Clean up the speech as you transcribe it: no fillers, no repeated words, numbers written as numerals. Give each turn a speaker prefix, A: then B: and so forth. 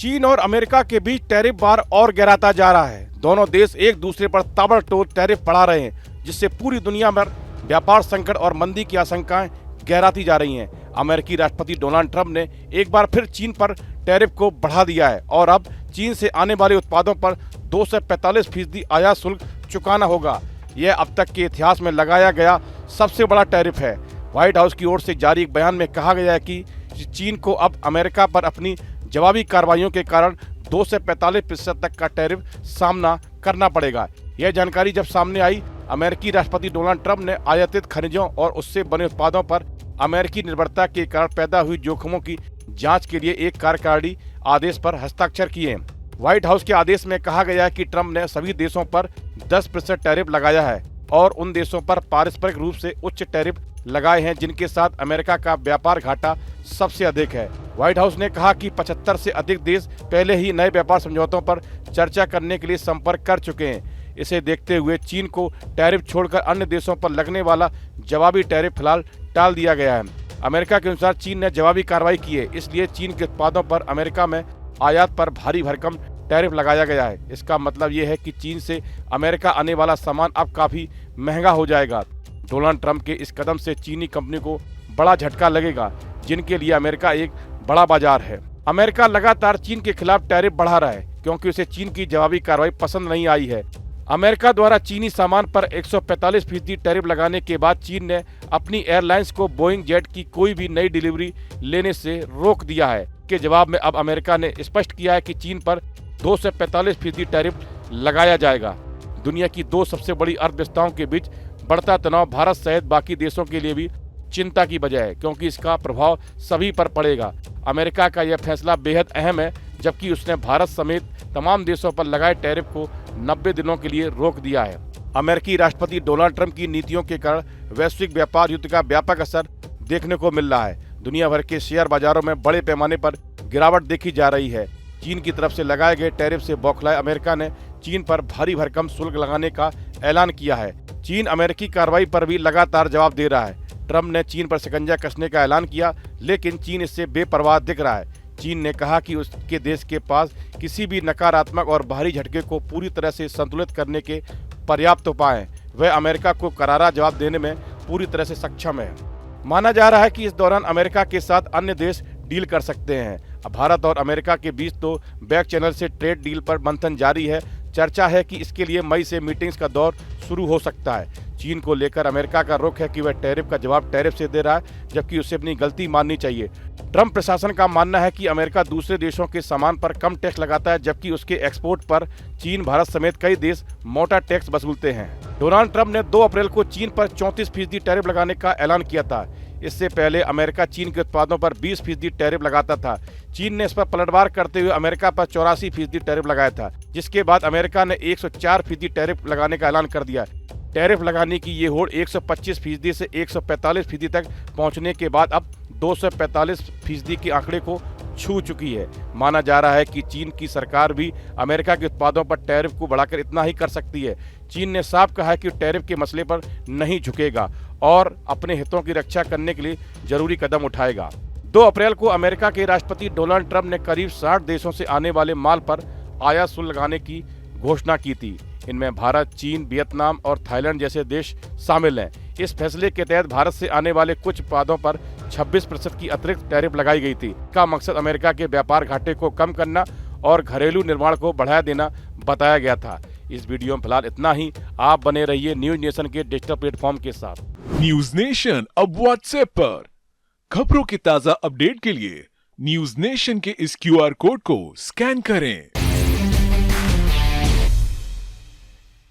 A: चीन और अमेरिका के बीच टैरिफ वार और गहराता जा रहा है। दोनों देश एक दूसरे पर ताबड़तोड़ टैरिफ बढ़ा रहे हैं, जिससे पूरी दुनिया में व्यापार संकट और मंदी की आशंकाएं गहराती जा रही हैं। अमेरिकी राष्ट्रपति डोनाल्ड ट्रंप ने एक बार फिर चीन पर टैरिफ को बढ़ा दिया है और अब चीन से आने वाले उत्पादों पर 2 से 45% आयात शुल्क चुकाना होगा। यह अब तक के इतिहास में लगाया गया सबसे बड़ा टैरिफ है। व्हाइट हाउस की ओर से जारी एक बयान में कहा गया है कि चीन को अब अमेरिका पर अपनी जवाबी कार्रवाइयों के कारण 2 से 45% तक का टैरिफ सामना करना पड़ेगा। यह जानकारी जब सामने आई, अमेरिकी राष्ट्रपति डोनाल्ड ट्रंप ने आयातित खनिजों और उससे बने उत्पादों पर अमेरिकी निर्भरता के कारण पैदा हुई जोखिमों की जांच के लिए एक कार्यकारिणी आदेश पर हस्ताक्षर किए। व्हाइट हाउस के आदेश में कहा गया है कि ट्रंप ने सभी देशों पर 10% टैरिफ लगाया है और उन देशों पर पारस्परिक रूप से उच्च टैरिफ लगाए हैं जिनके साथ अमेरिका का व्यापार घाटा सबसे अधिक है। व्हाइट हाउस ने कहा कि 75 से अधिक देश पहले ही नए व्यापार समझौतों पर चर्चा करने के लिए संपर्क कर चुके हैं। इसे देखते हुए चीन को टैरिफ छोड़कर अन्य देशों पर लगने वाला जवाबी टैरिफ फिलहाल टाल दिया गया है। अमेरिका के अनुसार चीन ने जवाबी कार्रवाई की है, इसलिए चीन के उत्पादों पर अमेरिका में आयात पर भारी भरकम टैरिफ लगाया गया है। इसका मतलब ये है कि चीन से अमेरिका आने वाला सामान अब काफी महंगा हो जाएगा। डोनाल्ड ट्रंप के इस कदम से चीनी कंपनी को बड़ा झटका लगेगा, जिनके लिए अमेरिका एक बड़ा बाजार है। अमेरिका लगातार चीन के खिलाफ टैरिफ बढ़ा रहा है क्योंकि उसे चीन की जवाबी कार्रवाई पसंद नहीं आई है। अमेरिका द्वारा चीनी सामान पर 145% टैरिफ लगाने के बाद चीन ने अपनी एयरलाइंस को बोइंग जेट की कोई भी नई डिलीवरी लेने से रोक दिया है। के जवाब में अब अमेरिका ने स्पष्ट किया है कि चीन पर 2 से 45% टैरिफ लगाया जाएगा। दुनिया की 2 सबसे बड़ी अर्थव्यवस्थाओं के बीच बढ़ता तनाव भारत सहित बाकी देशों के लिए भी चिंता की वजह है, क्योंकि इसका प्रभाव सभी पर पड़ेगा। अमेरिका का यह फैसला बेहद अहम है, जबकि उसने भारत समेत तमाम देशों पर लगाए टैरिफ को 90 दिनों के लिए रोक दिया है। अमेरिकी राष्ट्रपति डोनाल्ड ट्रंप की नीतियों के कारण वैश्विक व्यापार युद्ध का व्यापक असर देखने को मिल रहा है। दुनिया भर के शेयर बाजारों में बड़े पैमाने पर गिरावट देखी जा रही है। चीन की तरफ से लगाए गए टैरिफ से बौखलाए अमेरिका ने चीन पर भारी भरकम शुल्क लगाने का ऐलान किया है। चीन अमेरिकी कार्रवाई पर भी लगातार जवाब दे रहा है। ट्रंप ने चीन पर शिकंजा कसने का ऐलान किया, लेकिन चीन इससे बेपरवाह दिख रहा है। चीन ने कहा कि उसके देश के पास किसी भी नकारात्मक और बाहरी झटके को पूरी तरह से संतुलित करने के पर्याप्त उपाय हैं। वह अमेरिका को करारा जवाब देने में पूरी तरह से सक्षम है। माना जा रहा है कि इस दौरान अमेरिका के साथ अन्य देश डील कर सकते हैं। भारत और अमेरिका के बीच तो बैक चैनल से ट्रेड डील पर मंथन जारी है। चर्चा है कि इसके लिए मई से मीटिंग्स का दौर शुरू हो सकता है। चीन को लेकर अमेरिका का रुख है कि वह टैरिफ का जवाब टैरिफ से दे रहा है, जबकि उसे अपनी गलती माननी चाहिए। ट्रंप प्रशासन का मानना है कि अमेरिका दूसरे देशों के सामान पर कम टैक्स लगाता है, जबकि उसके एक्सपोर्ट पर चीन, भारत समेत कई देश मोटा टैक्स वसूलते हैं। डोनाल्ड ट्रंप ने 2 अप्रैल को चीन पर 34% टैरिफ लगाने का ऐलान किया था। इससे पहले अमेरिका चीन के उत्पादों पर 20% टैरिफ लगाता था। चीन ने इस पर पलटवार करते हुए अमेरिका पर 84% टैरिफ लगाया था, जिसके बाद अमेरिका ने 104% टैरिफ लगाने का ऐलान कर दिया। टैरिफ लगाने की ये होड़ 125% से 145% तक पहुंचने के बाद अब 245% के आंकड़े को छू चुकी है। माना जा रहा है कि चीन की सरकार भी अमेरिका के उत्पादों पर टैरिफ को बढ़ाकर इतना ही कर सकती है। चीन ने साफ कहा है कि टैरिफ के मसले पर नहीं झुकेगा और अपने हितों की रक्षा करने के लिए जरूरी कदम उठाएगा। 2 अप्रैल को अमेरिका के राष्ट्रपति डोनाल्ड ट्रंप ने करीब 60 देशों से आने वाले माल पर आयात शुल्क लगाने की घोषणा की थी। इनमें भारत, चीन, वियतनाम और थाईलैंड जैसे देश शामिल हैं। इस फैसले के तहत भारत से आने वाले कुछ उत्पादों पर 26% की अतिरिक्त टैरिफ लगाई गई थी। इसका मकसद अमेरिका के व्यापार घाटे को कम करना और घरेलू निर्माण को बढ़ावा देना बताया गया था। इस वीडियो में फिलहाल इतना ही। आप बने रहिए न्यूज नेशन के डिजिटल प्लेटफॉर्म के साथ।
B: न्यूज नेशन अब व्हाट्सएप पर खबरों की ताजा अपडेट के लिए न्यूज नेशन के इस QR कोड को स्कैन करें।